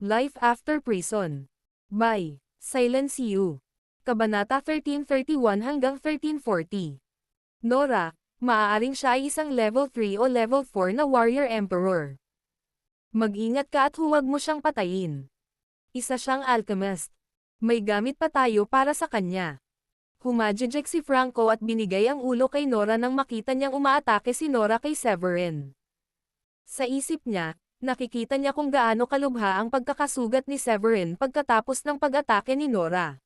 Life After Prison. By Silence You. Kabanata 1331 hanggang 1340. Nora, maaaring siya ay isang level 3 o level 4 na warrior emperor. Mag-ingat ka at huwag mo siyang patayin. Isa siyang alchemist. May gamit pa tayo para sa kanya. Humajijek si Franco at binigay ang ulo kay Nora nang makita niyang umaatake si Nora kay Severin. Sa isip niya, nakikita niya kung gaano kalubha ang pagkakasugat ni Severin pagkatapos ng pag-atake ni Nora.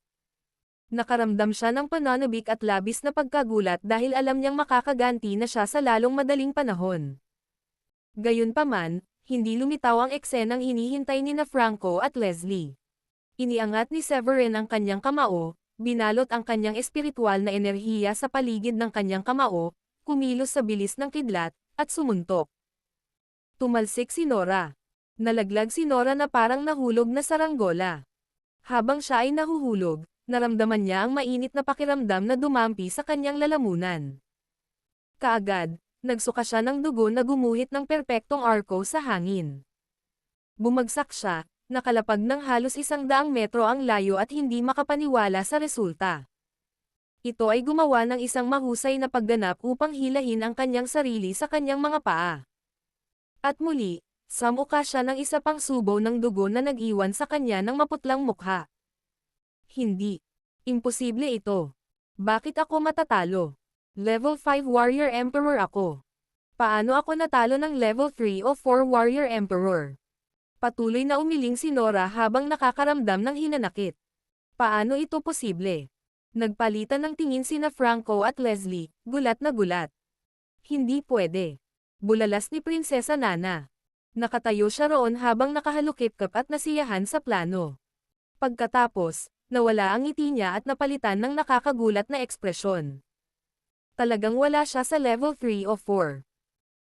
Nakaramdam siya ng pananabik at labis na pagkagulat dahil alam niyang makakaganti na siya sa lalong madaling panahon. Gayunpaman, hindi lumitaw ang eksenang hinihintay ni na Franco at Leslie. Iniangat ni Severin ang kanyang kamao, binalot ang kanyang espiritual na enerhiya sa paligid ng kanyang kamao, kumilos sa bilis ng kidlat, at sumuntok. Tumalsik si Nora. Nalaglag si Nora na parang nahulog na saranggola. Habang siya ay nahuhulog, naramdaman niya ang mainit na pakiramdam na dumampi sa kanyang lalamunan. Kaagad, nagsuka siya ng dugo na gumuhit ng perpektong arko sa hangin. Bumagsak siya, nakalapag ng halos 100 metro ang layo at hindi makapaniwala sa resulta. Ito ay gumawa ng isang mahusay na pagganap upang hilahin ang kanyang sarili sa kanyang mga paa. At muli, samuka siya ng isa pang subo ng dugo na nag-iwan sa kanya ng maputlang mukha. Hindi. Imposible ito. Bakit ako matatalo? Level 5 Warrior Emperor ako. Paano ako natalo ng level 3 o 4 Warrior Emperor? Patuloy na umiling si Nora habang nakakaramdam ng hinanakit. Paano ito posible? Nagpalitan ng tingin sina Franco at Leslie, gulat na gulat. Hindi pwede. Bulalas ni Prinsesa Nana. Nakatayo siya roon habang nakahalukip-kap at nasiyahan sa plano. Pagkatapos, nawala ang ngiti niya at napalitan ng nakakagulat na ekspresyon. Talagang wala siya sa level 3 o 4.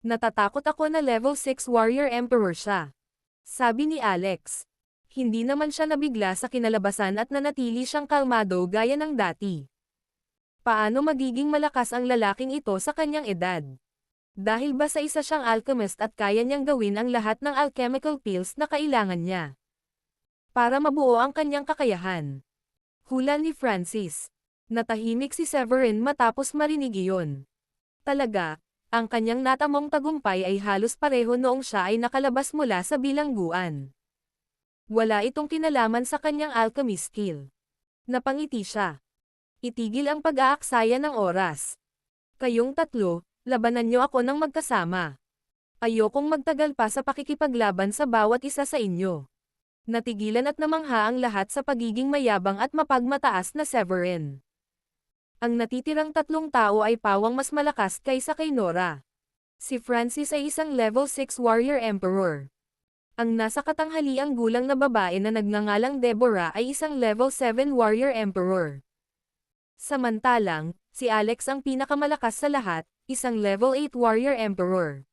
Natatakot ako na level 6 Warrior Emperor siya. Sabi ni Alex. Hindi naman siya nabigla sa kinalabasan at nanatili siyang kalmado gaya ng dati. Paano magiging malakas ang lalaking ito sa kanyang edad? Dahil ba sa isa siyang alchemist at kaya niyang gawin ang lahat ng alchemical pills na kailangan niya? Para mabuo ang kanyang kakayahan. Hula ni Francis. Natahimik si Severin matapos marinig iyon. Talaga, ang kanyang natamong tagumpay ay halos pareho noong siya ay nakalabas mula sa bilangguan. Wala itong kinalaman sa kanyang alchemy skill. Napangiti siya. Itigil ang pag-aaksaya ng oras. Kayong tatlo, labanan niyo ako ng magkasama. Ayokong magtagal pa sa pakikipaglaban sa bawat isa sa inyo. Natigilan at namangha ang lahat sa pagiging mayabang at mapagmataas na Severin. Ang natitirang tatlong tao ay pawang mas malakas kaysa kay Nora. Si Francis ay isang level 6 Warrior Emperor. Ang nasa katanghaliang gulang na babae na nagngangalang Deborah ay isang level 7 Warrior Emperor. Samantalang, si Alex ang pinakamalakas sa lahat, isang level 8 Warrior Emperor.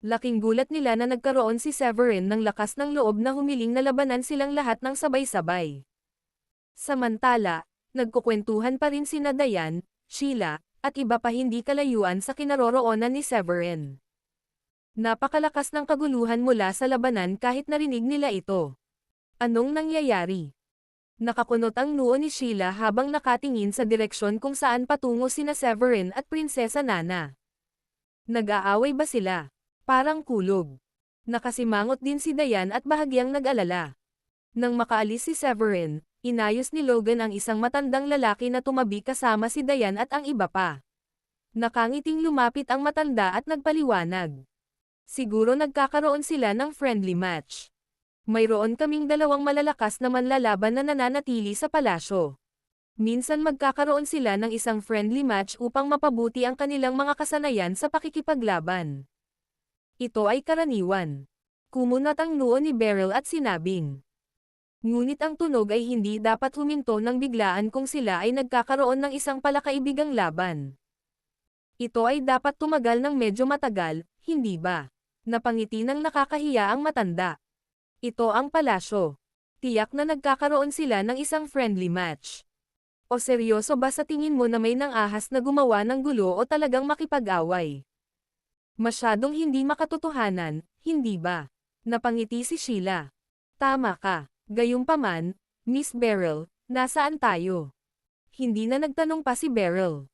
Laking gulat nila na nagkaroon si Severin ng lakas ng loob na humiling na labanan silang lahat ng sabay-sabay. Samantala, nagkukwentuhan pa rin sina Diane, Sheila, at iba pa hindi kalayuan sa kinaroroonan ni Severin. Napakalakas ng kaguluhan mula sa labanan kahit narinig nila ito. Anong nangyayari? Nakakunot ang noo ni Sheila habang nakatingin sa direksyon kung saan patungo sina Severin at Prinsesa Nana. Nag-aaway ba sila? Parang kulog. Nakasimangot din si Diane at bahagyang nag-alala. Nang makaalis si Severin, inayos ni Logan ang isang matandang lalaki na tumabi kasama si Diane at ang iba pa. Nakangiting lumapit ang matanda at nagpaliwanag. Siguro nagkakaroon sila ng friendly match. Mayroon kaming dalawang malalakas na manlalaban na nananatili sa palasyo. Minsan magkakaroon sila ng isang friendly match upang mapabuti ang kanilang mga kasanayan sa pakikipaglaban. Ito ay karaniwan. Kumunat ang noo ni Beryl at sinabing. Ngunit ang tunog ay hindi dapat huminto ng biglaan kung sila ay nagkakaroon ng isang palakaibigang laban. Ito ay dapat tumagal ng medyo matagal, hindi ba? Napangiti ng nakakahiya ang matanda. Ito ang palasyo. Tiyak na nagkakaroon sila ng isang friendly match. O seryoso ba sa tingin mo na may nang-ahas na gumawa ng gulo o talagang makipag-away? Masyadong hindi makatotohanan, hindi ba? Napangiti si Sheila. Tama ka. Gayunpaman, Miss Beryl, nasaan tayo? Hindi na nagtanong pa si Beryl.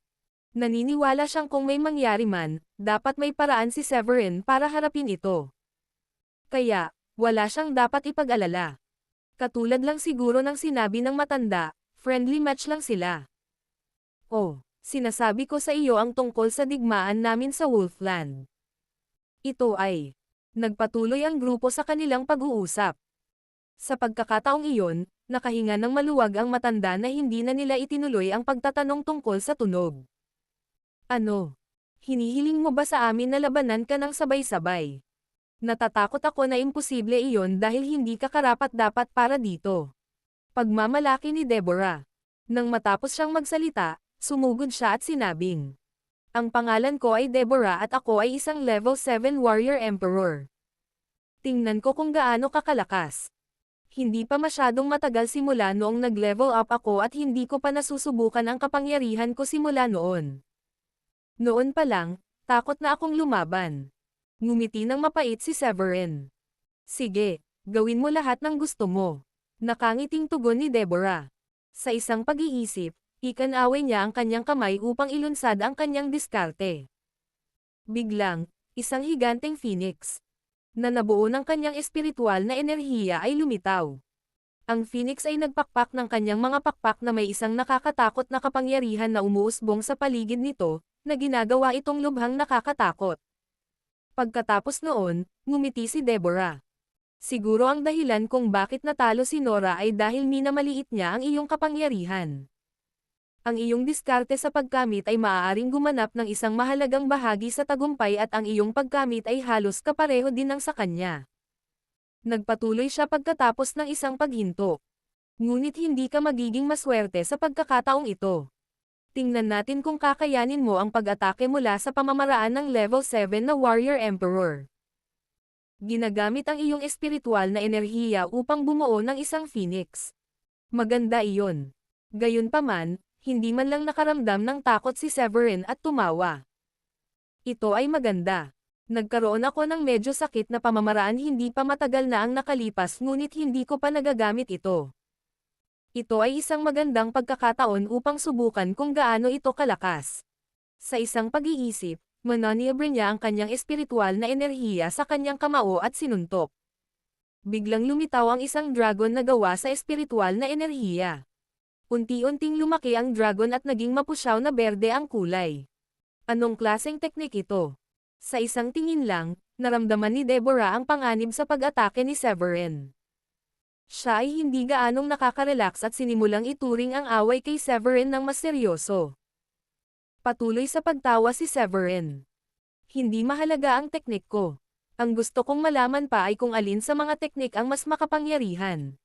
Naniniwala siyang kung may mangyari man, dapat may paraan si Severin para harapin ito. Kaya, wala siyang dapat ipag-alala. Katulad lang siguro ng sinabi ng matanda, friendly match lang sila. Oh, sinasabi ko sa iyo ang tungkol sa digmaan namin sa Wolfland. Ito ay, nagpatuloy ang grupo sa kanilang pag-uusap. Sa pagkakataong iyon, nakahinga ng maluwag ang matanda na hindi na nila itinuloy ang pagtatanong tungkol sa tunog. Ano? Hinihiling mo ba sa amin na labanan ka ng sabay-sabay? Natatakot ako na imposible iyon dahil hindi ka karapat-dapat para dito. Pagmamalaki ni Deborah. Nang matapos siyang magsalita, sumugod siya at sinabing, ang pangalan ko ay Deborah at ako ay isang level 7 warrior emperor. Tingnan ko kung gaano kakalakas. Hindi pa masyadong matagal simula noong nag-level up ako at hindi ko pa nasusubukan ang kapangyarihan ko simula noon. Noon pa lang, takot na akong lumaban. Ngumiti ng mapait si Severin. Sige, gawin mo lahat ng gusto mo. Nakangiting tugon ni Deborah. Sa isang pag-iisip, ikanaway niya ang kanyang kamay upang ilunsad ang kanyang diskarte. Biglang, isang higanteng phoenix na nabuo ng kanyang espiritual na enerhiya ay lumitaw. Ang phoenix ay nagpakpak ng kanyang mga pakpak na may isang nakakatakot na kapangyarihan na umuusbong sa paligid nito, na ginagawa itong lubhang nakakatakot. Pagkatapos noon, ngumiti si Deborah. Siguro ang dahilan kung bakit natalo si Nora ay dahil minamaliit niya ang iyong kapangyarihan. Ang iyong diskarte sa pagkamit ay maaaring gumanap ng isang mahalagang bahagi sa tagumpay at ang iyong pagkamit ay halos kapareho din ng sa kanya. Nagpatuloy siya pagkatapos ng isang paghinto. Ngunit hindi ka magiging maswerte sa pagkakataong ito. Tingnan natin kung kakayanin mo ang pag-atake mula sa pamamaraan ng level 7 na Warrior Emperor. Ginagamit ang iyong espiritual na enerhiya upang bumuo ng isang phoenix. Maganda iyon. Gayunpaman, hindi man lang nakaramdam ng takot si Severin at tumawa. Ito ay maganda. Nagkaroon ako ng medyo sakit na pamamaraan hindi pa matagal na ang nakalipas ngunit hindi ko pa nagagamit ito. Ito ay isang magandang pagkakataon upang subukan kung gaano ito kalakas. Sa isang pag-iisip, mananiobre niya ang kanyang espiritual na enerhiya sa kanyang kamao at sinuntok. Biglang lumitaw ang isang dragon na gawa sa espiritual na enerhiya. Unti-unting lumaki ang dragon at naging mapusyaw na berde ang kulay. Anong klaseng teknik ito? Sa isang tingin lang, naramdaman ni Deborah ang panganib sa pag-atake ni Severin. Siya ay hindi gaanong nakaka-relax at sinimulang ituring ang away kay Severin ng mas seryoso. Patuloy sa pagtawa si Severin. Hindi mahalaga ang teknik ko. Ang gusto kong malaman pa ay kung alin sa mga teknik ang mas makapangyarihan.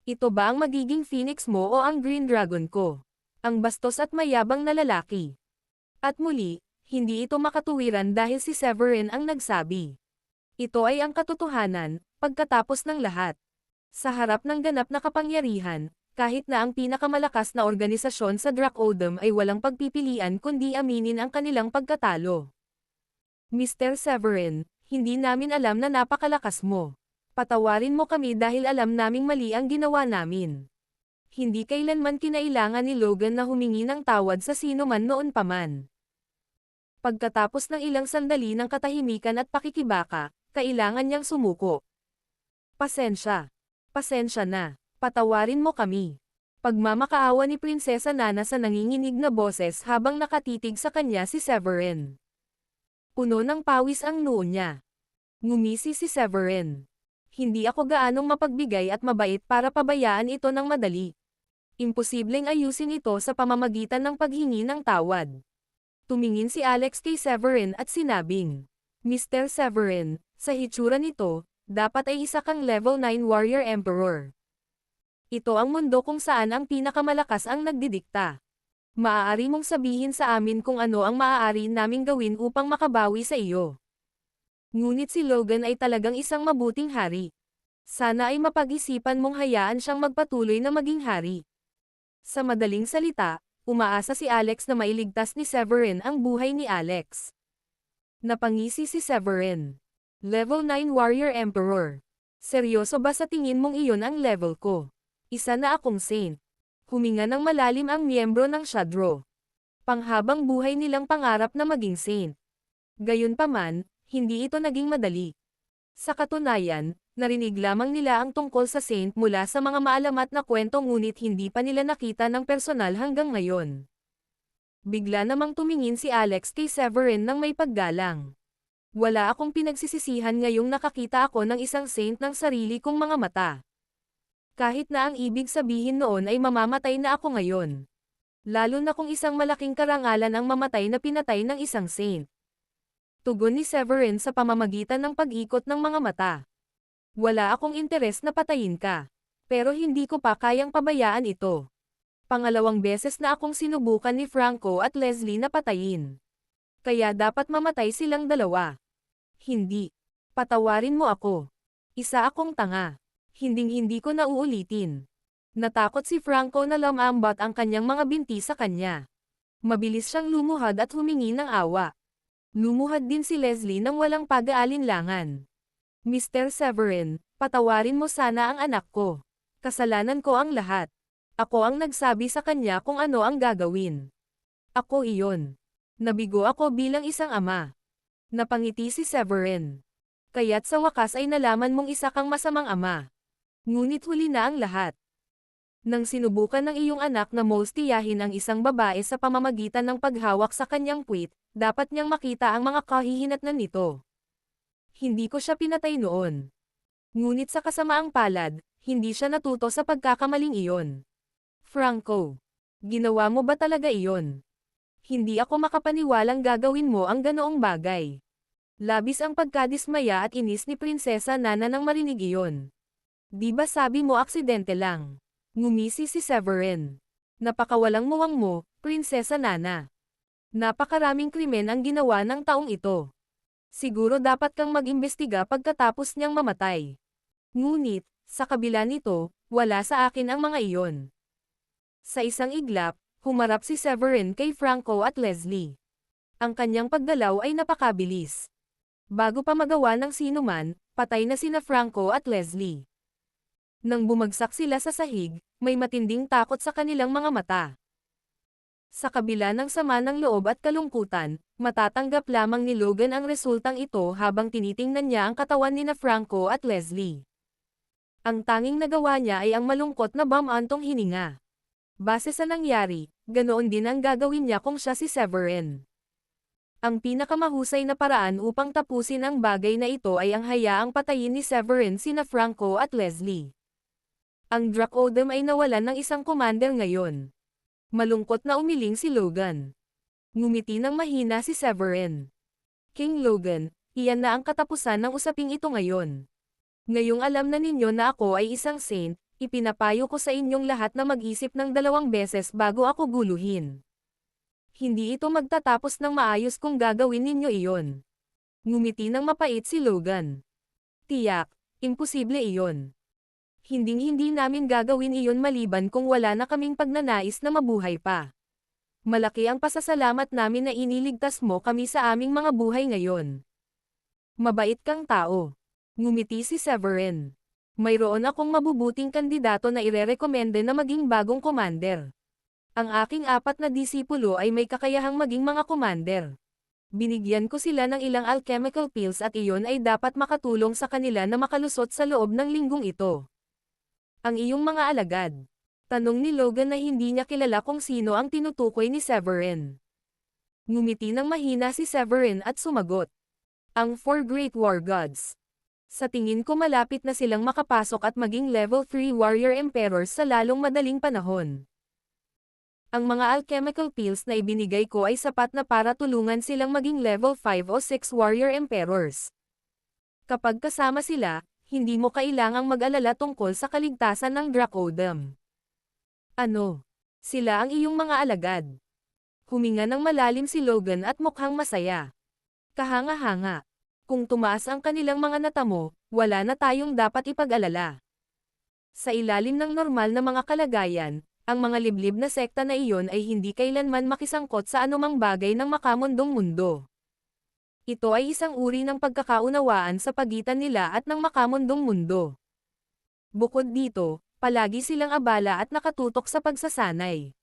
Ito ba ang magiging phoenix mo o ang green dragon ko? Ang bastos at mayabang na lalaki. At muli, hindi ito makatuwiran dahil si Severin ang nagsabi. Ito ay ang katotohanan, pagkatapos ng lahat. Sa harap ng ganap na kapangyarihan, kahit na ang pinakamalakas na organisasyon sa Dracoldom ay walang pagpipilian kundi aminin ang kanilang pagkatalo. Mr. Severin, hindi namin alam na napakalakas mo. Patawarin mo kami dahil alam naming mali ang ginawa namin. Hindi kailanman kinailangan ni Logan na humingi ng tawad sa sino man noon pa man. Pagkatapos ng ilang sandali ng katahimikan at pakikibaka, kailangan niyang sumuko. Pasensya. Pasensya na. Patawarin mo kami. Pagmamakaawa ni Prinsesa Nana sa nanginginig na boses habang nakatitig sa kanya si Severin. Puno ng pawis ang noo niya. Ngumisi si Severin. Hindi ako gaanong mapagbigay at mabait para pabayaan ito ng madali. Imposibleng ayusin ito sa pamamagitan ng paghingi ng tawad. Tumingin si Alex kay Severin at sinabing, Mr. Severin, sa hitsura nito, dapat ay isa kang level 9 Warrior Emperor. Ito ang mundo kung saan ang pinakamalakas ang nagdidikta. Maaari mong sabihin sa amin kung ano ang maaari naming gawin upang makabawi sa iyo. Ngunit si Logan ay talagang isang mabuting hari. Sana ay mapag-isipan mong hayaan siyang magpatuloy na maging hari. Sa madaling salita, umaasa si Alex na mailigtas ni Severin ang buhay ni Alex. Napangisi si Severin. Level 9 Warrior Emperor. Seryoso ba sa tingin mong iyon ang level ko? Isa na akong saint. Huminga ng malalim ang miyembro ng Shadro. Panghabang buhay nilang pangarap na maging saint. Gayunpaman, hindi ito naging madali. Sa katunayan, narinig lamang nila ang tungkol sa saint mula sa mga maalamat na kwento ngunit hindi pa nila nakita ng personal hanggang ngayon. Bigla namang tumingin si Alex kay Severin ng may paggalang. Wala akong pinagsisisihan ngayong nakakita ako ng isang saint ng sarili kong mga mata. Kahit na ang ibig sabihin noon ay mamamatay na ako ngayon. Lalo na kung isang malaking karangalan ang mamatay na pinatay ng isang saint. Tugon ni Severin sa pamamagitan ng pag-ikot ng mga mata. Wala akong interes na patayin ka. Pero hindi ko pa kayang pabayaan ito. Pangalawang beses na akong sinubukan ni Franco at Leslie na patayin. Kaya dapat mamatay silang dalawa. Hindi. Patawarin mo ako. Isa akong tanga. Hinding-hindi ko na uulitin. Natakot si Franco na lumambat ang kanyang mga binti sa kanya. Mabilis siyang lumuhad at humingi ng awa. Lumuhad din si Leslie nang walang pag-aalinlangan. Mr. Severin, patawarin mo sana ang anak ko. Kasalanan ko ang lahat. Ako ang nagsabi sa kanya kung ano ang gagawin. Ako iyon. Nabigo ako bilang isang ama. Napangiti si Severin. Kaya't sa wakas ay nalaman mong isa kang masamang ama. Ngunit huli na ang lahat. Nang sinubukan ng iyong anak na molestiyahin ang isang babae sa pamamagitan ng paghawak sa kanyang puwit, dapat niyang makita ang mga kahihinatnan nito. Hindi ko siya pinatay noon. Ngunit sa kasamaang palad, hindi siya natuto sa pagkakamaling iyon. Franco, ginawa mo ba talaga iyon? Hindi ako makapaniwalang gagawin mo ang ganoong bagay. Labis ang pagkadismaya at inis ni Prinsesa Nana nang marinig iyon. Di ba sabi mo aksidente lang? Ngumisi si Severin. Napakawalang muwang mo, Prinsesa Nana. Napakaraming krimen ang ginawa ng taong ito. Siguro dapat kang mag-imbestiga pagkatapos niyang mamatay. Ngunit, sa kabila nito, wala sa akin ang mga iyon. Sa isang iglap, humarap si Severin kay Franco at Leslie. Ang kanyang paggalaw ay napakabilis. Bago pa magawa ng sinuman, patay na sina Franco at Leslie. Nang bumagsak sila sa sahig, may matinding takot sa kanilang mga mata. Sa kabila ng sama ng loob at kalungkutan, matatanggap lamang ni Logan ang resultang ito habang tinitingnan niya ang katawan nina Franco at Leslie. Ang tanging nagawa niya ay ang malungkot na bamantong hininga. Base sa nangyari, ganoon din ang gagawin niya kung siya si Severin. Ang pinakamahusay na paraan upang tapusin ang bagay na ito ay ang hayaang patayin ni Severin sina Franco at Leslie. Ang Dracodem ay nawalan ng isang commander ngayon. Malungkot na umiling si Logan. Ngumiti ng mahina si Severin. King Logan, iyan na ang katapusan ng usaping ito ngayon. Ngayong alam na ninyo na ako ay isang saint, ipinapayo ko sa inyong lahat na mag-isip ng 2 beses bago ako guluhin. Hindi ito magtatapos ng maayos kung gagawin ninyo iyon. Ngumiti ng mapait si Logan. Tiyak, imposible iyon. Hinding-hindi namin gagawin iyon maliban kung wala na kaming pagnanais na mabuhay pa. Malaki ang pasasalamat namin na iniligtas mo kami sa aming mga buhay ngayon. Mabait kang tao. Ngumiti si Severin. Mayroon akong mabubuting kandidato na irerekomende na maging bagong commander. Ang aking 4 na disipulo ay may kakayahang maging mga commander. Binigyan ko sila ng ilang alchemical pills at iyon ay dapat makatulong sa kanila na makalusot sa loob ng linggong ito. Ang iyong mga alagad. Tanong ni Logan na hindi niya kilala kung sino ang tinutukoy ni Severin. Ngumiti ng mahina si Severin at sumagot. Ang 4 Great War Gods. Sa tingin ko malapit na silang makapasok at maging level 3 Warrior Emperors sa lalong madaling panahon. Ang mga alchemical pills na ibinigay ko ay sapat na para tulungan silang maging level 5 o 6 Warrior Emperors. Kapag kasama sila, hindi mo kailangang mag-alala tungkol sa kaligtasan ng Dracodem. Ano? Sila ang iyong mga alagad. Huminga ng malalim si Logan at mukhang masaya. Kahanga-hanga. Kung tumaas ang kanilang mga natamo, wala na tayong dapat ipag-alala. Sa ilalim ng normal na mga kalagayan, ang mga liblib na sekta na iyon ay hindi kailanman makisangkot sa anumang bagay ng makamundong mundo. Ito ay isang uri ng pagkakaunawaan sa pagitan nila at ng makamundong mundo. Bukod dito, palagi silang abala at nakatutok sa pagsasanay.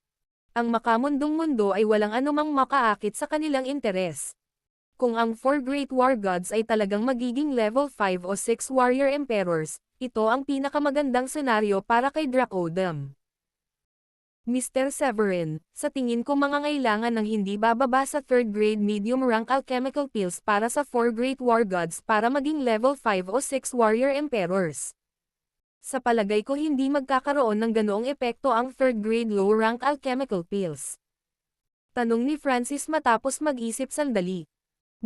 Ang makamundong mundo ay walang anumang makaakit sa kanilang interes. Kung ang 4 Great War Gods ay talagang magiging level 5 o 6 Warrior Emperors, ito ang pinakamagandang senaryo para kay Dracodam. Mr. Severin, sa tingin ko mangangailangan ng hindi bababa sa 3rd grade medium rank alchemical pills para sa 4 Great War Gods para maging level 5 o 6 Warrior Emperors. Sa palagay ko hindi magkakaroon ng ganoong epekto ang 3rd grade low rank alchemical pills. Tanong ni Francis matapos mag-isip sandali.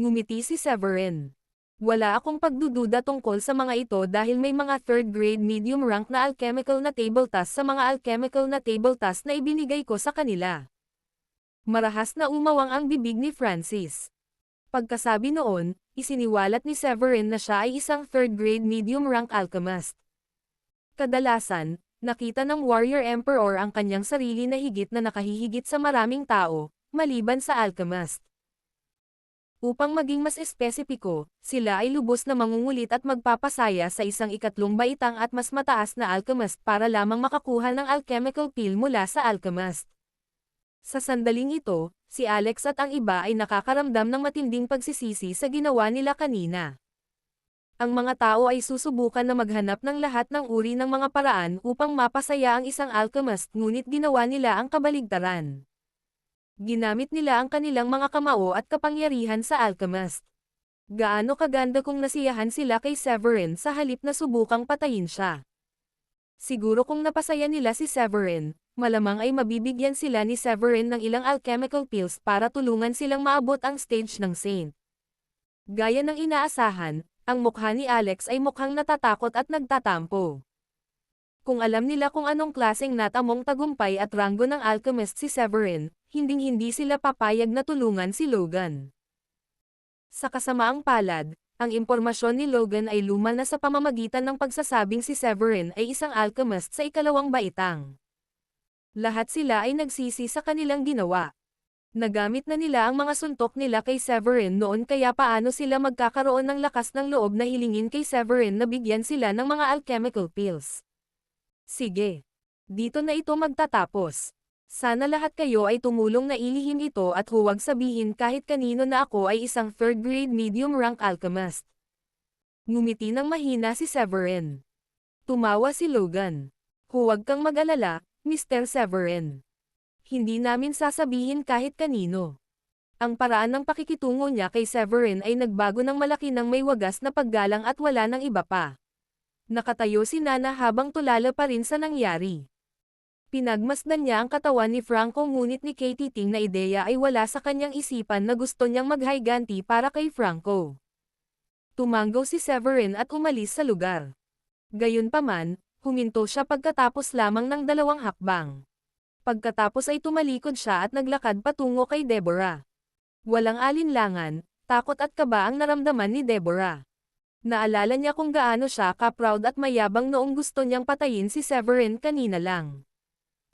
Ngumiti si Severin. Wala akong pagdududa tungkol sa mga ito dahil may mga 3rd grade medium rank na alchemical na table task sa mga alchemical na table task na ibinigay ko sa kanila. Marahas na umawang ang bibig ni Francis. Pagkasabi noon, isiniwalat ni Severin na siya ay isang 3rd grade medium rank alchemist. Kadalasan, nakita ng Warrior Emperor ang kanyang sarili na higit na nakahihigit sa maraming tao, maliban sa alchemist. Upang maging mas espesipiko, sila ay lubos na mangungulit at magpapasaya sa isang ikatlong baitang at mas mataas na alchemist para lamang makakuha ng alchemical pill mula sa alchemist. Sa sandaling ito, si Alex at ang iba ay nakakaramdam ng matinding pagsisisi sa ginawa nila kanina. Ang mga tao ay susubukan na maghanap ng lahat ng uri ng mga paraan upang mapasaya ang isang alchemist ngunit ginawa nila ang kabaligtaran. Ginamit nila ang kanilang mga kamao at kapangyarihan sa alchemist. Gaano kaganda kung nasiyahan sila kay Severin sa halip na subukang patayin siya. Siguro kung napasaya nila si Severin, malamang ay mabibigyan sila ni Severin ng ilang alchemical pills para tulungan silang maabot ang stage ng Saint. Gaya ng inaasahan, ang mukha ni Alex ay mukhang natatakot at nagtatampo. Kung alam nila kung anong klaseng natamong tagumpay at ranggo ng alchemist si Severin, hinding-hindi sila papayag na tulungan si Logan. Sa kasamaang palad, ang impormasyon ni Logan ay luma na sa pamamagitan ng pagsasabing si Severin ay isang alchemist sa ikalawang baitang. Lahat sila ay nagsisi sa kanilang ginawa. Nagamit na nila ang mga suntok nila kay Severin noon kaya paano sila magkakaroon ng lakas ng loob na hilingin kay Severin na bigyan sila ng mga alchemical pills. Sige. Dito na ito magtatapos. Sana lahat kayo ay tumulong na ilihim ito at huwag sabihin kahit kanino na ako ay isang 3rd grade medium rank alchemist. Ngumiti ng mahina si Severin. Tumawa si Logan. Huwag kang mag-alala, Mr. Severin. Hindi namin sasabihin kahit kanino. Ang paraan ng pakikitungo niya kay Severin ay nagbago ng malaki ng may wagas na paggalang at wala ng iba pa. Nakatayo si Nana habang tulala pa rin sa nangyari. Pinagmasdan niya ang katawan ni Franco ngunit ni Katie Ting na ideya ay wala sa kanyang isipan na gusto niyang maghiganti para kay Franco. Tumanggaw si Severin at umalis sa lugar. Gayunpaman, huminto siya pagkatapos lamang ng 2 hakbang. Pagkatapos ay tumalikod siya at naglakad patungo kay Deborah. Walang alinlangan, takot at kaba ang naramdaman ni Deborah. Naalala niya kung gaano siya ka-proud at mayabang noong gusto niyang patayin si Severin kanina lang.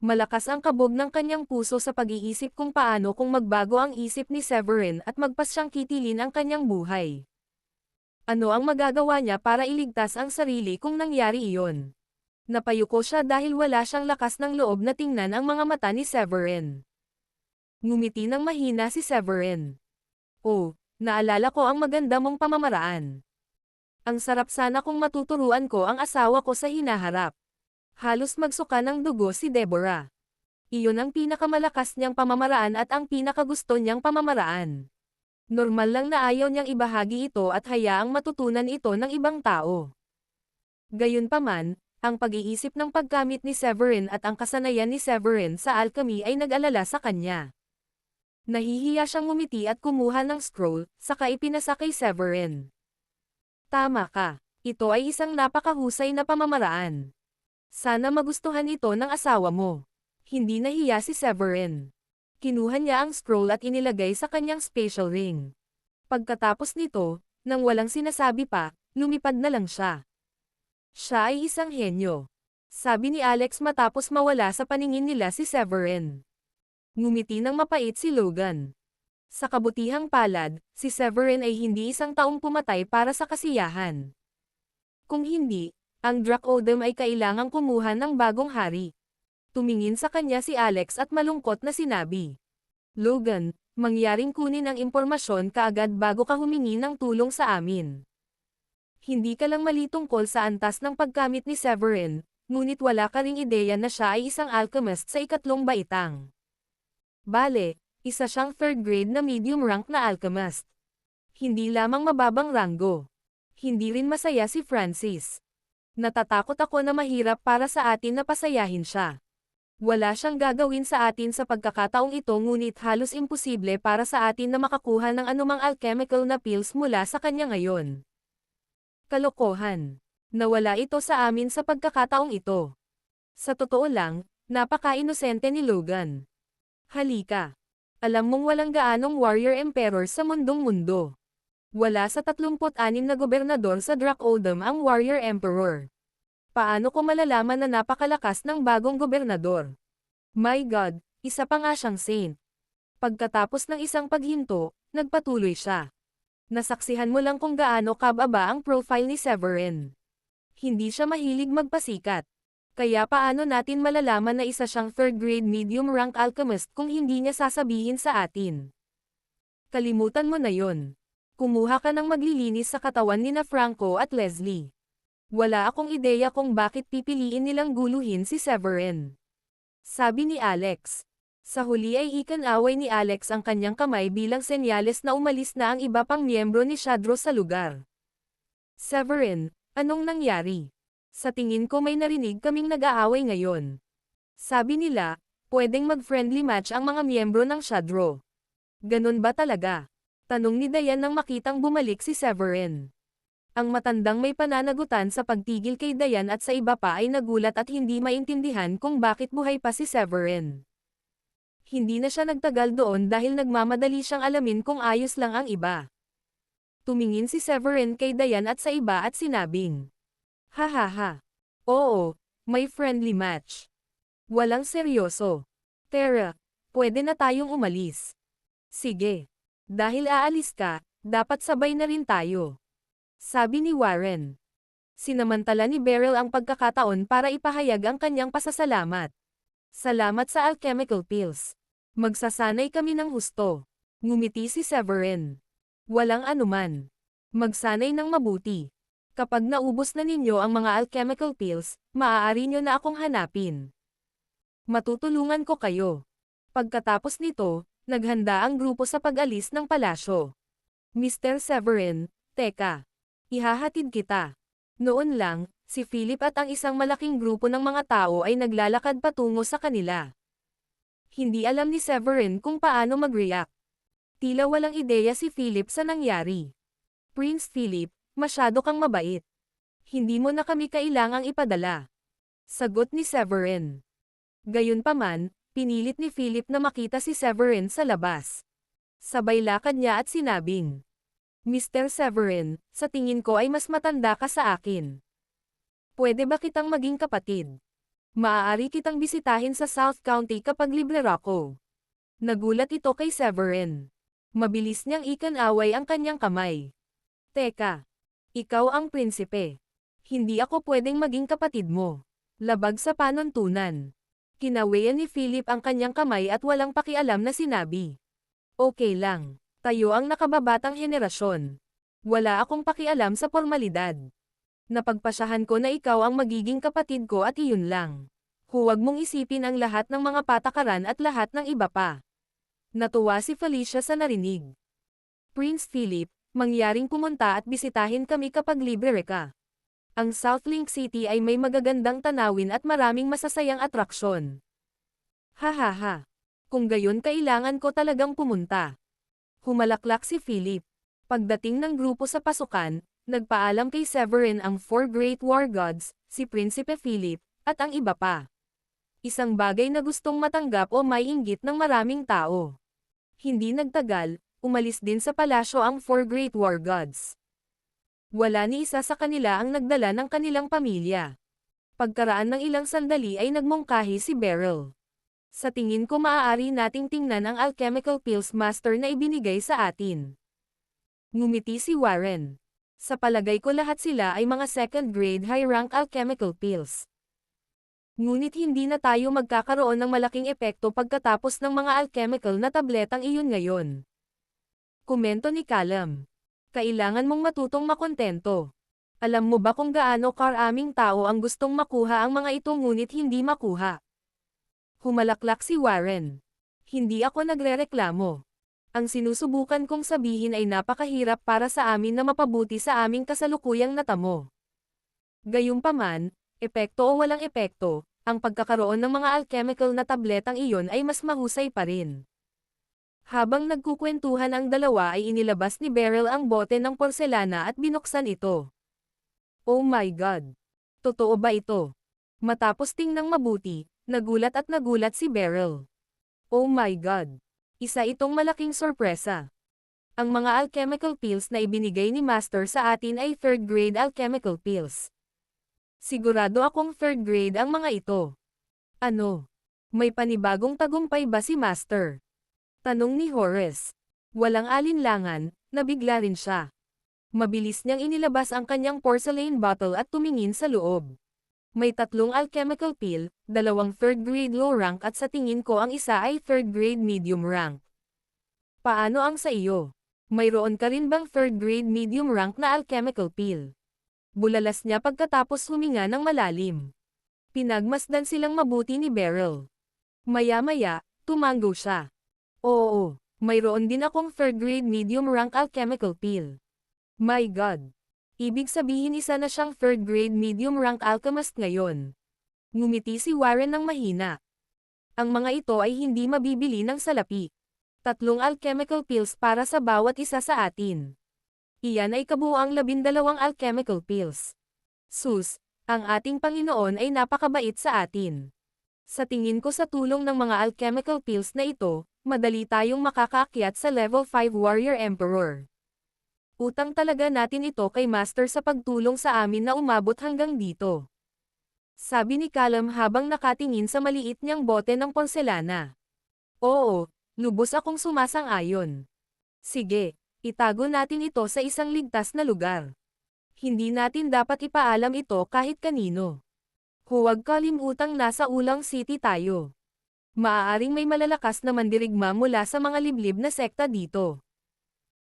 Malakas ang kabog ng kanyang puso sa pag-iisip kung paano kung magbago ang isip ni Severin at magpas siyang kitilin ang kanyang buhay. Ano ang magagawa niya para iligtas ang sarili kung nangyari iyon? Napayuko siya dahil wala siyang lakas ng loob na tingnan ang mga mata ni Severin. Ngumiti ng mahina si Severin. Oh, naalala ko ang maganda mong pamamaraan. Ang sarap sana kung matuturuan ko ang asawa ko sa hinaharap. Halos magsuka ng dugo si Deborah. Iyon ang pinakamalakas niyang pamamaraan at ang pinakagusto niyang pamamaraan. Normal lang na ayaw niyang ibahagi ito at hayaang matutunan ito ng ibang tao. Gayunpaman, ang pag-iisip ng paggamit ni Severin at ang kasanayan ni Severin sa alchemy ay nag-alala sa kanya. Nahihiya siyang ngumiti at kumuha ng scroll, saka ipinasa kay Severin. Tama ka. Ito ay isang napakahusay na pamamaraan. Sana magustuhan ito ng asawa mo. Hindi nahiya si Severin. Kinuha niya ang scroll at inilagay sa kanyang special ring. Pagkatapos nito, nang walang sinasabi pa, lumipad na lang siya. Siya ay isang henyo. Sabi ni Alex matapos mawala sa paningin nila si Severin. Ngumiti ng mapait si Logan. Sa kabutihang palad, si Severin ay hindi isang taong pumatay para sa kasiyahan. Kung hindi, ang Dracoldom ay kailangang kumuha ng bagong hari. Tumingin sa kanya si Alex at malungkot na sinabi, Logan, mangyaring kunin ang impormasyon kaagad bago ka humingi ng tulong sa amin. Hindi ka lang mali tungkol sa antas ng pagkamit ni Severin, ngunit wala ka ring ideya na siya ay isang alchemist sa ikatlong baitang. Bale, isa siyang third grade na medium rank na alchemist. Hindi lamang mababang ranggo. Hindi rin masaya si Francis. Natatakot ako na mahirap para sa atin na pasayahin siya. Wala siyang gagawin sa atin sa pagkakataong ito ngunit halos imposible para sa atin na makakuha ng anumang alchemical na pills mula sa kanya ngayon. Kalokohan. Nawala ito sa amin sa pagkakataong ito. Sa totoo lang, napaka-inosente ni Logan. Halika. Alam mong walang gaanong warrior emperor sa mundong mundo. Wala sa 36 na gobernador sa Dracoldom ang warrior emperor. Paano ko malalaman na napakalakas ng bagong gobernador? My God, isa pa nga siyang saint. Pagkatapos ng isang paghinto, nagpatuloy siya. Nasaksihan mo lang kung gaano kababa ang profile ni Severin. Hindi siya mahilig magpasikat. Kaya paano natin malalaman na isa siyang third grade medium rank alchemist kung hindi niya sasabihin sa atin? Kalimutan mo na yon. Kumuha ka ng maglilinis sa katawan ni na Franco at Leslie. Wala akong ideya kung bakit pipiliin nilang guluhin si Severin. Sabi ni Alex. Sa huli ay ikan-away ni Alex ang kanyang kamay bilang senyales na umalis na ang iba pang miyembro ni Shadro sa lugar. Severin, anong nangyari? Sa tingin ko may narinig kaming nag-aaway ngayon. Sabi nila, pwedeng mag-friendly match ang mga miyembro ng Shadro. Ganun ba talaga? Tanong ni Dayan nang makitang bumalik si Severin. Ang matandang may pananagutan sa pagtigil kay Dayan at sa iba pa ay nagulat at hindi maintindihan kung bakit buhay pa si Severin. Hindi na siya nagtagal doon dahil nagmamadali siyang alamin kung ayos lang ang iba. Tumingin si Severin kay Dayan at sa iba at sinabing, Hahaha. Oo, may friendly match. Walang seryoso. Tara, pwede na tayong umalis. Sige. Dahil aalis ka, dapat sabay na rin tayo. Sabi ni Warren. Sinamantala ni Beryl ang pagkakataon para ipahayag ang kanyang pasasalamat. Salamat sa alchemical pills. Magsasanay kami ng husto. Ngumiti si Severin. Walang anuman. Magsanay ng mabuti. Kapag naubos na ninyo ang mga alchemical pills, maaari nyo na akong hanapin. Matutulungan ko kayo. Pagkatapos nito, naghanda ang grupo sa pag-alis ng palasyo. Mr. Severin, teka. Ihahatid kita. Noon lang, si Philip at ang isang malaking grupo ng mga tao ay naglalakad patungo sa kanila. Hindi alam ni Severin kung paano mag-react. Tila walang ideya si Philip sa nangyari. Prince Philip, masyado kang mabait. Hindi mo na kami kailangang ipadala. Sagot ni Severin. Gayunpaman, pinilit ni Philip na makita si Severin sa labas. Sabay lakad niya at sinabing, Mr. Severin, sa tingin ko ay mas matanda ka sa akin. Pwede ba kitang maging kapatid? Maaari kitang bisitahin sa South County kapag libre ako. Nagulat ito kay Severin. Mabilis niyang ikan-away ang kanyang kamay. Teka. Ikaw ang prinsipe. Hindi ako pwedeng maging kapatid mo. Labag sa panuntunan. Kinawayan ni Philip ang kanyang kamay at walang pakialam na sinabi. Okay lang. Tayo ang nakababatang henerasyon. Wala akong pakialam sa formalidad. Napagpasyahan ko na ikaw ang magiging kapatid ko at iyon lang. Huwag mong isipin ang lahat ng mga patakaran at lahat ng iba pa. Natuwa si Felicia sa narinig. Prince Philip, mangyaring pumunta at bisitahin kami kapag libre ka. Ang South Link City ay may magagandang tanawin at maraming masasayang atraksyon. Hahaha. Kung gayon kailangan ko talagang pumunta. Humalaklak si Philip. Pagdating ng grupo sa pasukan, nagpaalam kay Severin ang 4 Great War Gods, si Prinsipe Philip, at ang iba pa. Isang bagay na gustong matanggap o maiinggit ng maraming tao. Hindi nagtagal, umalis din sa palasyo ang 4 Great War Gods. Wala ni isa sa kanila ang nagdala ng kanilang pamilya. Pagkaraan ng ilang sandali ay nagmungkahi si Beryl. Sa tingin ko maaari nating tingnan ang alchemical pills master na ibinigay sa atin. Ngumiti si Warren. Sa palagay ko lahat sila ay mga second grade high rank alchemical pills. Ngunit hindi na tayo magkakaroon ng malaking epekto pagkatapos ng mga alchemical na tabletang iyon ngayon. Komento ni Callum. Kailangan mong matutong makontento. Alam mo ba kung gaano karaming tao ang gustong makuha ang mga ito ngunit hindi makuha? Humalaklak si Warren. Hindi ako nagrereklamo. Ang sinusubukan kong sabihin ay napakahirap para sa amin na mapabuti sa aming kasalukuyang natamo. Gayunpaman, epekto o walang epekto, ang pagkakaroon ng mga alchemical na tabletang iyon ay mas mahusay pa rin. Habang nagkukwentuhan ang dalawa ay inilabas ni Beryl ang bote ng porselana at binuksan ito. Oh my God! Totoo ba ito? Matapos tingnang mabuti, nagulat si Beryl. Oh my God! Isa itong malaking sorpresa. Ang mga alchemical pills na ibinigay ni Master sa atin ay third grade alchemical pills. Sigurado akong third grade ang mga ito. Ano? May panibagong tagumpay ba si Master? Tanong ni Horace. Walang alinlangan, nabigla rin siya. Mabilis niyang inilabas ang kanyang porcelain bottle at tumingin sa loob. May 3 alchemical pill, 2 third grade low rank at sa tingin ko ang isa ay third grade medium rank. Paano ang sa iyo? Mayroon ka rin bang third grade medium rank na alchemical pill? Bulalas niya pagkatapos huminga ng malalim. Pinagmasdan silang mabuti ni Beryl. Maya-maya, tumango siya. Oo, mayroon din akong third grade medium rank alchemical pill. My God! Ibig sabihin isa na siyang third grade medium rank alchemist ngayon. Ngumiti si Warren ng mahina. Ang mga ito ay hindi mabibili ng salapi. 3 alchemical pills para sa bawat isa sa atin. Iyan ay kabuuang 12 alchemical pills. Sus, ang ating Panginoon ay napakabait sa atin. Sa tingin ko sa tulong ng mga alchemical pills na ito, madali tayong makakaakyat sa level 5 Warrior Emperor. Utang talaga natin ito kay Master sa pagtulong sa amin na umabot hanggang dito. Sabi ni Callum habang nakatingin sa maliit niyang bote ng porselana. Oo, lubos akong sumasang-ayon. Sige, itago natin ito sa isang ligtas na lugar. Hindi natin dapat ipaalam ito kahit kanino. Huwag kalimutang nasa Ulang City tayo. Maaaring may malalakas na mandirigma mula sa mga liblib na sekta dito.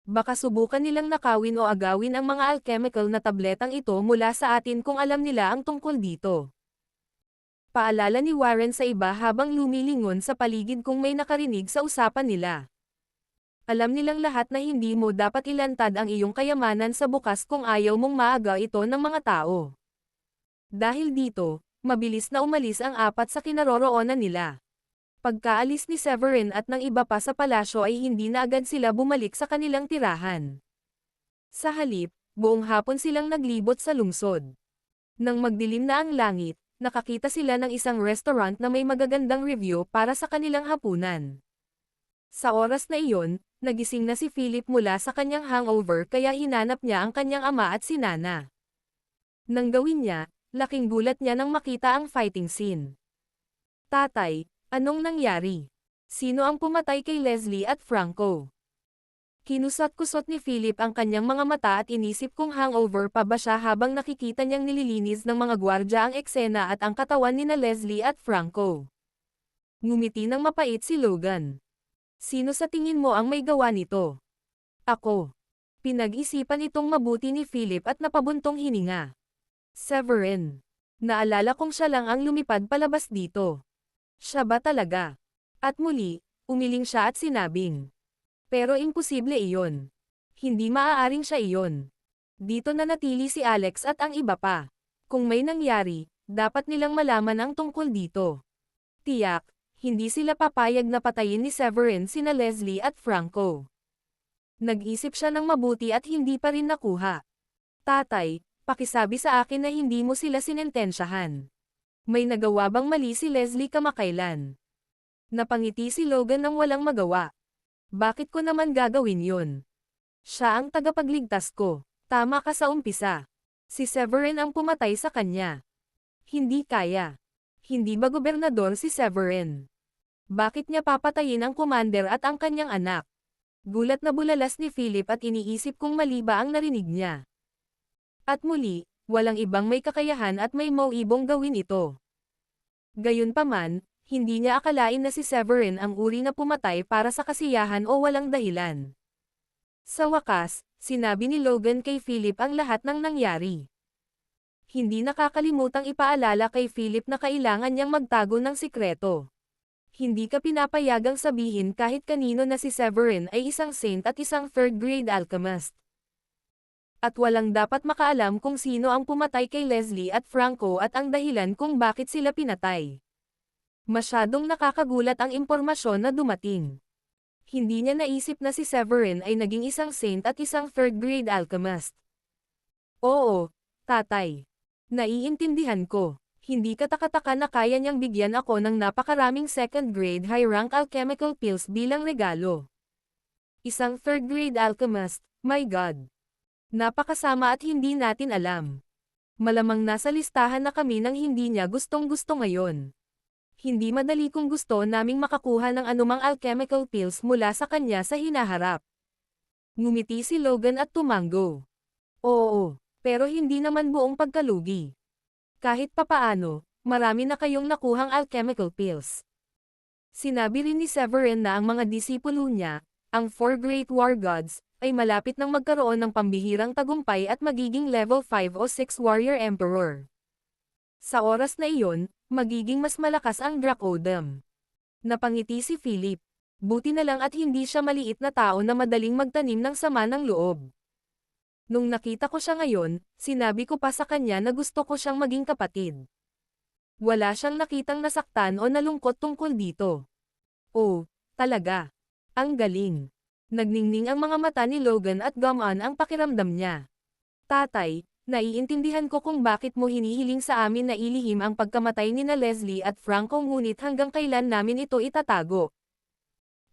Baka subukan nilang nakawin o agawin ang mga alchemical na tabletang ito mula sa atin kung alam nila ang tungkol dito. Paalala ni Warren sa iba habang lumilingon sa paligid kung may nakarinig sa usapan nila. Alam nilang lahat na hindi mo dapat ilantad ang iyong kayamanan sa bukas kung ayaw mong maaga ito ng mga tao. Dahil dito, mabilis na umalis ang 4 sa kinaroroonan nila. Pagkaalis ni Severin at ng iba pa sa palasyo ay hindi na agad sila bumalik sa kanilang tirahan. Sa halip, buong hapon silang naglibot sa lungsod. Nang magdilim na ang langit, nakakita sila ng isang restaurant na may magagandang review para sa kanilang hapunan. Sa oras na iyon, nagising na si Philip mula sa kanyang hangover kaya hinanap niya ang kanyang ama at si Nana. Nang gawin niya, laking gulat niya nang makita ang fighting scene. Tatay, anong nangyari? Sino ang pumatay kay Leslie at Franco? Kinusot-kusot ni Philip ang kanyang mga mata at inisip kung hangover pa ba siya habang nakikita niyang nililinis ng mga gwardya ang eksena at ang katawan nina Leslie at Franco. Ngumiti ng mapait si Logan. Sino sa tingin mo ang may gawa nito? Ako. Pinag-isipan itong mabuti ni Philip at napabuntong hininga. Severin. Naalala kong siya lang ang lumipad palabas dito. Siya ba talaga? At muli, umiling siya at sinabing. Pero imposible iyon. Hindi maaaring siya iyon. Dito na natili si Alex at ang iba pa. Kung may nangyari, dapat nilang malaman ang tungkol dito. Tiyak, hindi sila papayag na patayin ni Severin sina Leslie at Franco. Nag-isip siya ng mabuti at hindi pa rin nakuha. Tatay, pakisabi sa akin na hindi mo sila sinentensyahan. May nagawa bang mali si Leslie kamakailan? Napangiti si Logan nang walang magawa. Bakit ko naman gagawin yun? Siya ang tagapagligtas ko. Tama ka sa umpisa. Si Severin ang pumatay sa kanya. Hindi kaya. Hindi ba gobernador si Severin? Bakit niya papatayin ang commander at ang kanyang anak? Gulat na bulalas ni Philip at iniisip kung mali ba ang narinig niya. At muli, walang ibang may kakayahan at may mauibong gawin ito. Gayunpaman, hindi niya akalain na si Severin ang uri na pumatay para sa kasiyahan o walang dahilan. Sa wakas, sinabi ni Logan kay Philip ang lahat ng nangyari. Hindi nakakalimutang ipaalala kay Philip na kailangan niyang magtago ng sikreto. Hindi ka pinapayagang sabihin kahit kanino na si Severin ay isang saint at isang third-grade alchemist. At walang dapat makaalam kung sino ang pumatay kay Leslie at Franco at ang dahilan kung bakit sila pinatay. Masyadong nakakagulat ang impormasyon na dumating. Hindi niya naisip na si Severin ay naging isang saint at isang third-grade alchemist. Oo, tatay. Naiintindihan ko. Hindi katakataka na kaya niyang bigyan ako ng napakaraming second-grade high-rank alchemical pills bilang regalo. Isang third-grade alchemist, my God. Napakasama at hindi natin alam. Malamang nasa listahan na kami ng hindi niya gustong-gusto ngayon. Hindi madali kung gusto naming makakuha ng anumang alchemical pills mula sa kanya sa hinaharap. Ngumiti si Logan at tumango. Oo, pero hindi naman buong pagkalugi. Kahit papaano, marami na kayong nakuhang alchemical pills. Sinabi rin ni Severin na ang mga disipulo niya, ang Four Great War Gods, ay malapit nang magkaroon ng pambihirang tagumpay at magiging level 5 o 6 Warrior Emperor. Sa oras na iyon, magiging mas malakas ang Dracodem. Napangiti si Philip. Buti na lang at hindi siya maliit na tao na madaling magtanim ng sama ng loob. Nung nakita ko siya ngayon, sinabi ko pa sa kanya na gusto ko siyang maging kapatid. Wala siyang nakitang nasaktan o nalungkot tungkol dito. Oh, talaga. Ang galing. Nagningning ang mga mata ni Logan at gumaan ang pakiramdam niya. Tatay, naiintindihan ko kung bakit mo hinihiling sa amin na ilihim ang pagkamatay ni na Leslie at Franco ngunit hanggang kailan namin ito itatago?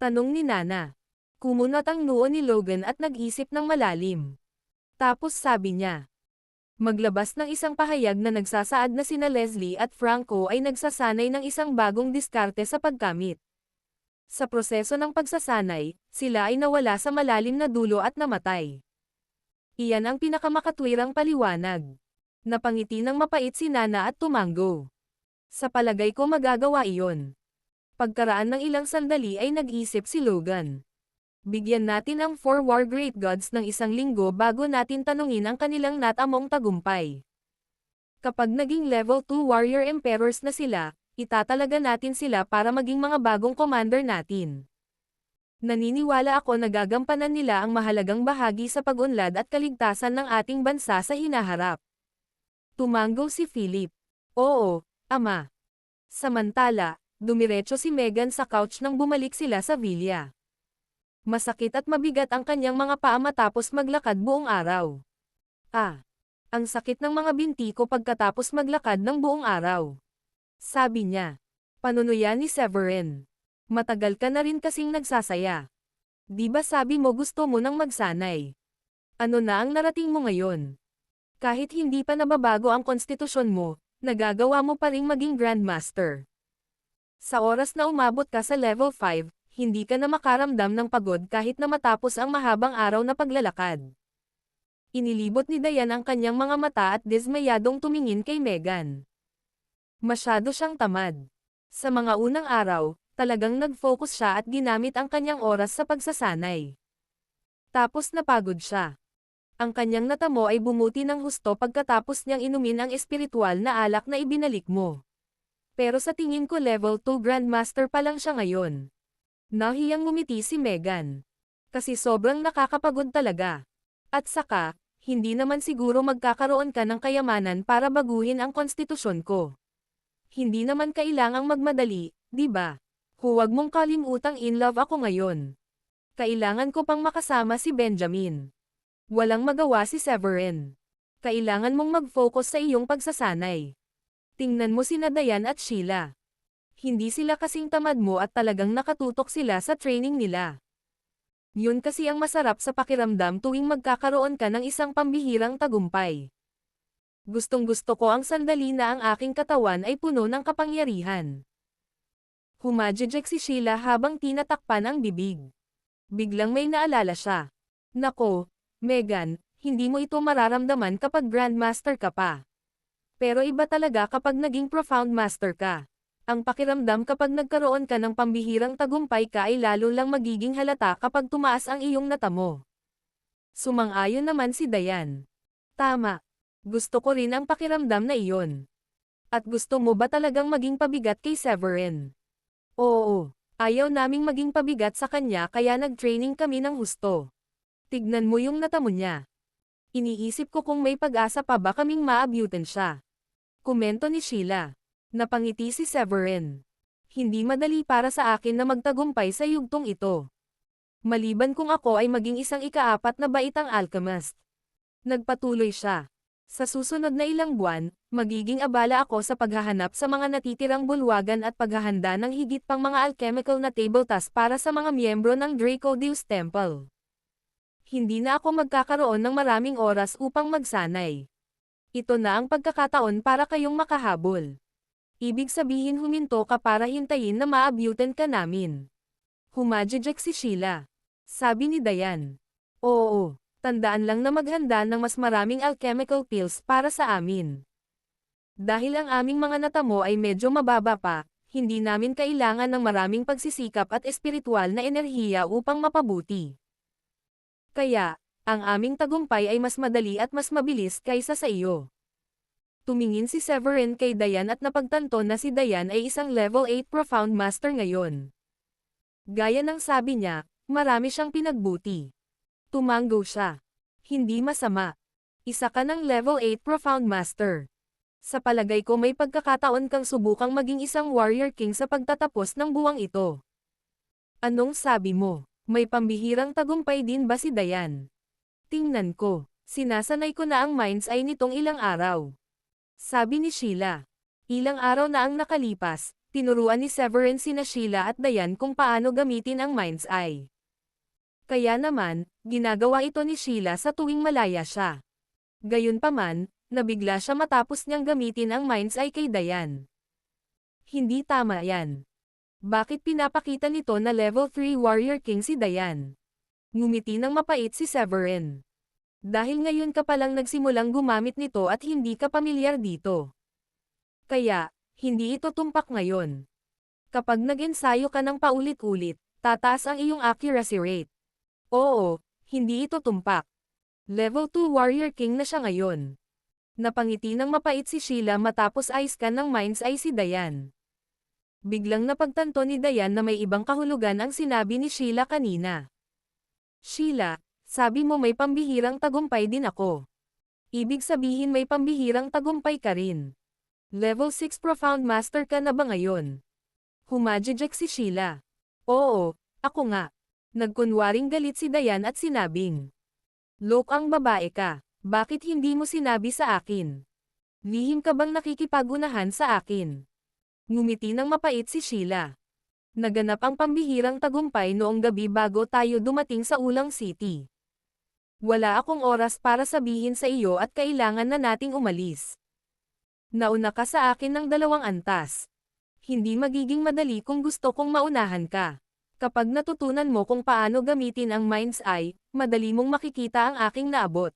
Tanong ni Nana. Kumunat ang noo ni Logan at nag-isip ng malalim. Tapos sabi niya. Maglabas ng isang pahayag na nagsasaad na sina Leslie at Franco ay nagsasanay ng isang bagong diskarte sa pagkamit. Sa proseso ng pagsasanay, sila ay nawala sa malalim na dulo at namatay. Iyan ang pinakamakatwirang paliwanag. Napangiti ng mapait si Nana at tumango. Sa palagay ko magagawa iyon. Pagkaraan ng ilang sandali ay nag-isip si Logan. Bigyan natin ang Four War Great Gods ng isang linggo bago natin tanungin ang kanilang natamong tagumpay. Kapag naging level 2 Warrior Emperors na sila, itatalaga natin sila para maging mga bagong commander natin. Naniniwala ako na gagampanan nila ang mahalagang bahagi sa pag-unlad at kaligtasan ng ating bansa sa hinaharap. Tumango si Philip. Oo, Ama. Samantala, dumiretso si Megan sa couch nang bumalik sila sa villa. Masakit at mabigat ang kanyang mga paa matapos maglakad buong araw. Ang sakit ng mga binti ko pagkatapos maglakad ng buong araw. Sabi niya. Panunuyan ni Severin. Matagal ka na rin kasing nagsasaya. Di ba sabi mo gusto mo nang magsanay? Ano na ang narating mo ngayon? Kahit hindi pa nababago ang konstitusyon mo, nagagawa mo pa ring maging Grandmaster. Sa oras na umabot ka sa level 5, hindi ka na makaramdam ng pagod kahit na matapos ang mahabang araw na paglalakad. Inilibot ni Diane ang kanyang mga mata at dismayadong tumingin kay Megan. Masyado siyang tamad. Sa mga unang araw, talagang nag-focus siya at ginamit ang kanyang oras sa pagsasanay. Tapos napagod siya. Ang kanyang natamo ay bumuti ng husto pagkatapos niyang inumin ang espiritual na alak na ibinalik mo. Pero sa tingin ko level 2 Grandmaster pa lang siya ngayon. Nahiyang ngumiti si Megan. Kasi sobrang nakakapagod talaga. At saka, hindi naman siguro magkakaroon ka ng kayamanan para baguhin ang konstitusyon ko. Hindi naman kailangang magmadali, di ba? Huwag mong kalimutang in love ako ngayon. Kailangan ko pang makasama si Benjamin. Walang magawa si Severin. Kailangan mong mag-focus sa iyong pagsasanay. Tingnan mo sina Diane at Sheila. Hindi sila kasing tamad mo at talagang nakatutok sila sa training nila. Yun kasi ang masarap sa pakiramdam tuwing magkakaroon ka ng isang pambihirang tagumpay. Gustong-gusto ko ang sandali na ang aking katawan ay puno ng kapangyarihan. Humajijek si Sheila habang tinatakpan ang bibig. Biglang may naalala siya. Nako, Megan, hindi mo ito mararamdaman kapag Grandmaster ka pa. Pero iba talaga kapag naging Profound Master ka. Ang pakiramdam kapag nagkaroon ka ng pambihirang tagumpay ka ay lalo lang magiging halata kapag tumaas ang iyong natamo. Sumang-ayon naman si Dayan. Tama. Gusto ko rin ang pakiramdam na iyon. At gusto mo ba talagang maging pabigat kay Severin? Oo. Ayaw naming maging pabigat sa kanya kaya nag-training kami ng husto. Tignan mo yung natamo niya. Iniisip ko kung may pag-asa pa ba kaming maabutan siya. Komento ni Sheila. Napangiti si Severin. Hindi madali para sa akin na magtagumpay sa yugtong ito. Maliban kung ako ay maging isang ika-4 na baitang alchemist. Nagpatuloy siya. Sa susunod na ilang buwan, magiging abala ako sa paghahanap sa mga natitirang bulwagan at paghahanda ng higit pang mga alchemical na table task para sa mga miyembro ng Dracodius Temple. Hindi na ako magkakaroon ng maraming oras upang magsanay. Ito na ang pagkakataon para kayong makahabol. Ibig sabihin huminto ka para hintayin na maabutan ka namin. Humajijek si Sheila. Sabi ni Dayan. Oo, tandaan lang na maghanda ng mas maraming alchemical pills para sa amin. Dahil ang aming mga natamo ay medyo mababa pa, hindi namin kailangan ng maraming pagsisikap at espiritual na enerhiya upang mapabuti. Kaya, ang aming tagumpay ay mas madali at mas mabilis kaysa sa iyo. Tumingin si Severin kay Dayan at napagtanto na si Dayan ay isang level 8 Profound Master ngayon. Gaya ng sabi niya, marami siyang pinagbuti. Tumanggo siya. Hindi masama. Isa ka ng level 8 Profound Master. Sa palagay ko may pagkakataon kang subukang maging isang Warrior King sa pagtatapos ng buwang ito. Anong sabi mo? May pambihirang tagumpay din ba si Dayan? Tingnan ko. Sinasanay ko na ang mind's eye nitong ilang araw. Sabi ni Sheila. Ilang araw na ang nakalipas, tinuruan ni Severin sina Sheila at Dayan kung paano gamitin ang mind's eye. Kaya naman, ginagawa ito ni Sheila sa tuwing malaya siya. Gayunpaman, nabigla siya matapos niyang gamitin ang mind's eye kay Dayan. Hindi tama yan. Bakit pinapakita nito na level 3 Warrior King si Dayan? Ngumiti ng mapait si Severin. Dahil ngayon ka palang nagsimulang gumamit nito at hindi ka pamilyar dito. Kaya, hindi ito tumpak ngayon. Kapag nag-ensayo ka ng paulit-ulit, tataas ang iyong accuracy rate. Oo, hindi ito tumpak. Level 2 Warrior King na siya ngayon. Napangiti ng mapait si Sheila matapos i-scan ng mind's eye si Dayan. Biglang napagtanto ni Dayan na may ibang kahulugan ang sinabi ni Sheila kanina. Sheila, sabi mo may pambihirang tagumpay din ako. Ibig sabihin may pambihirang tagumpay ka rin. Level 6 Profound Master ka na ba ngayon? Humajijek si Sheila. Oo, ako nga. Nagkunwaring galit si Dayan at sinabing. Lokang babae ka, bakit hindi mo sinabi sa akin? Lihim ka bang nakikipagunahan sa akin? Ngumiti ng mapait si Sheila. Naganap ang pambihirang tagumpay noong gabi bago tayo dumating sa Ulang City. Wala akong oras para sabihin sa iyo at kailangan na nating umalis. Nauna ka sa akin ng 2 antas. Hindi magiging madali kung gusto kong maunahan ka. Kapag natutunan mo kung paano gamitin ang mind's eye, madali mong makikita ang aking naabot.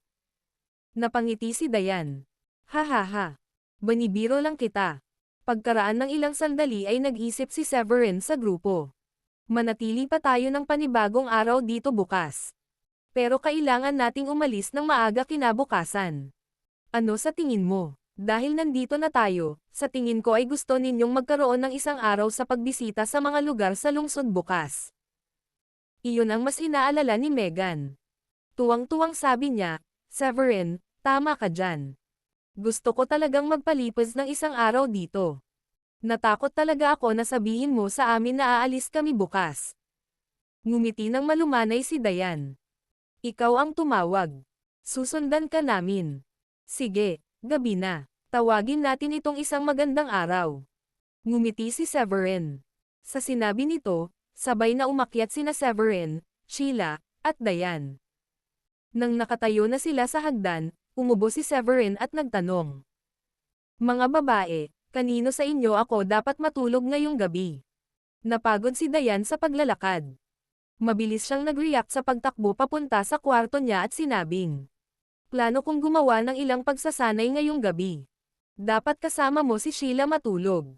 Napangiti si Dayan. Hahaha. Banibiro lang kita. Pagkaraan ng ilang sandali ay nag-isip si Severin sa grupo. Manatili pa tayo ng panibagong araw dito bukas. Pero kailangan nating umalis ng maaga kinabukasan. Ano sa tingin mo? Dahil nandito na tayo, sa tingin ko ay gusto ninyong magkaroon ng isang araw sa pagbisita sa mga lugar sa lungsod bukas. Iyon ang mas inaalala ni Megan. Tuwang-tuwang sabi niya, Severin, tama ka dyan. Gusto ko talagang magpalipas ng isang araw dito. Natakot talaga ako na sabihin mo sa amin na aalis kami bukas. Ngumiti ng malumanay si Dayan. Ikaw ang tumawag. Susundan ka namin. Sige, gabi na. Tawagin natin itong isang magandang araw. Ngumiti si Severin. Sa sinabi nito, sabay na umakyat sina Severin, Sheila, at Dayan. Nang nakatayo na sila sa hagdan, umubo si Severin at nagtanong. Mga babae, kanino sa inyo ako dapat matulog ngayong gabi? Napagod si Dayan sa paglalakad. Mabilis siyang nag-react sa pagtakbo papunta sa kwarto niya at sinabing, plano kong gumawa ng ilang pagsasanay ngayong gabi. Dapat kasama mo si Sheila matulog.